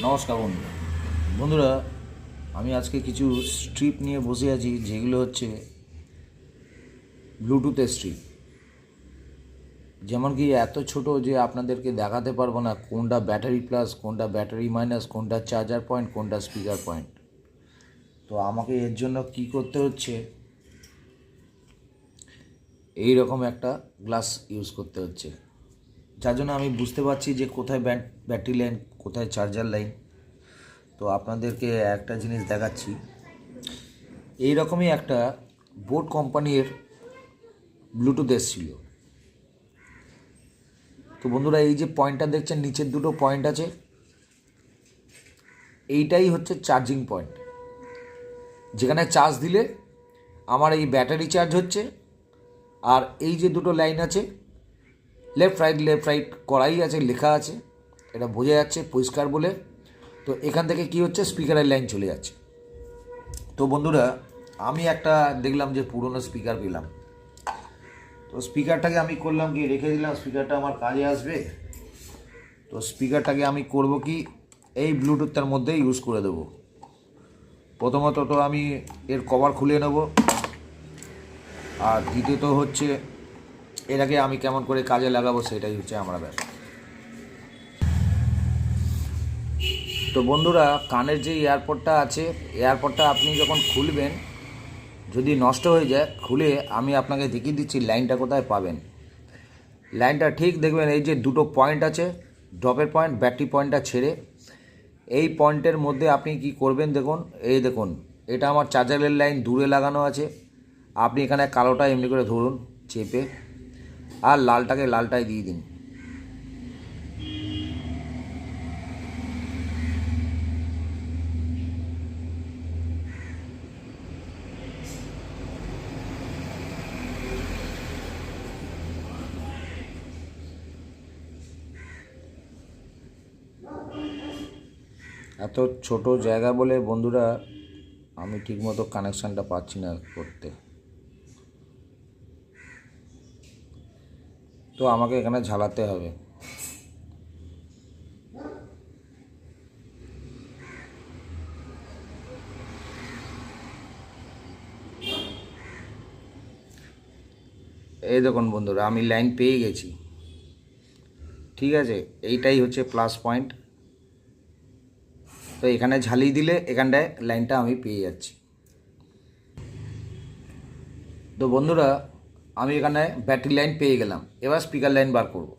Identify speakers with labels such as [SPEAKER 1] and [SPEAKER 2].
[SPEAKER 1] নমস্কার বন্ধুরা, আমি আজকে কিছু স্ট্রিপ নিয়ে বসে আছি, যেগুলো হচ্ছে ব্লুটুথের স্ট্রিপ। যেমন কি এত ছোট যে আপনাদেরকে দেখাতে পারবো না কোনটা ব্যাটারি প্লাস, কোনটা ব্যাটারি মাইনাস, কোনটা চার্জার পয়েন্ট, কোনটা স্পিকার পয়েন্ট। তো আমাকে এর জন্য কি করতে হচ্ছে, এই রকম একটা গ্লাস ইউজ করতে হচ্ছে, যার জন্য আমি বুঝতে পারছি যে কোথায় ব্যাটারি লাইন, কোথায় চার্জার লাইন। তো আপনাদেরকে একটা জিনিস দেখাচ্ছি। এই রকমই একটা বোট কোম্পানির ব্লুটুথ এসেছিল। তো বন্ধুরা, এই যে পয়েন্টটা দেখছেন, নিচের দুটো পয়েন্ট আছে, এইটাই হচ্ছে চার্জিং পয়েন্ট, যেখানে চার্জ দিলে আমার এই ব্যাটারি চার্জ হচ্ছে। আর এই যে দুটো লাইন আছে, লেফট রাইট করাই আছে, লেখা আছে, এটা বোঝা যাচ্ছে পরিষ্কার বলে। তো এখান থেকে কি হচ্ছে, স্পিকারের লাইন চলে যাচ্ছে। তো বন্ধুরা, আমি একটা দেখলাম যে পুরনো স্পিকার পেলাম। তো স্পিকারটাকে আমি করলাম কি, রেখে দিলাম, স্পিকারটা আমার কাজে আসবে। তো স্পিকারটাকে আমি করব কি, এই ব্লুটুথটার মধ্যে ইউজ করে দেবো। প্রথমত তো আমি এর কভার খুলে নেব, আর দ্বিতীয়ত হচ্ছে এটাকে আমি কেমন করে কাজে লাগাবো, সেটাই হচ্ছে আমরা ব্যাপার। তো বন্ধুরা, কানের যে এয়ারপডটা আছে, এয়ারপডটা আপনি যখন খুলবেন, যদি নষ্ট হয়ে যায়, খুলে আমি আপনাকে দেখিয়ে দিচ্ছি লাইনটা কোথায় পাবেন। লাইনটা ঠিক দেখবেন, এই যে দুটো পয়েন্ট আছে, ড্রপের পয়েন্ট, ব্যাটারি পয়েন্টটা ছেড়ে এই পয়েন্টের মধ্যে আপনি কি করবেন, দেখুন, এই দেখুন, এটা আমার চার্জারের লাইন দূরে লাগানো আছে। আপনি এখানে কালোটা এমনি করে ধরুন চেপে, আর লালটাকে লালটায় দিয়ে দিন। এত ছোট জায়গা বলে বন্ধুরা আমি ঠিকমতো কানেকশানটা পাচ্ছি না করতে। তো আমাকে এখানে ঝালাতে হবে। এই দেখুন বন্ধুরা, আমি লাইন পেয়ে গেছি। ঠিক আছে, এইটাই হচ্ছে প্লাস পয়েন্ট। তো এখানে ঝালিয়ে দিলে এখানটায় লাইনটা আমি পেয়ে যাচ্ছি। তো বন্ধুরা, আমি এখানে ব্যাটারি লাইন পেয়ে গেলাম, এবার স্পিকার লাইন বার করব।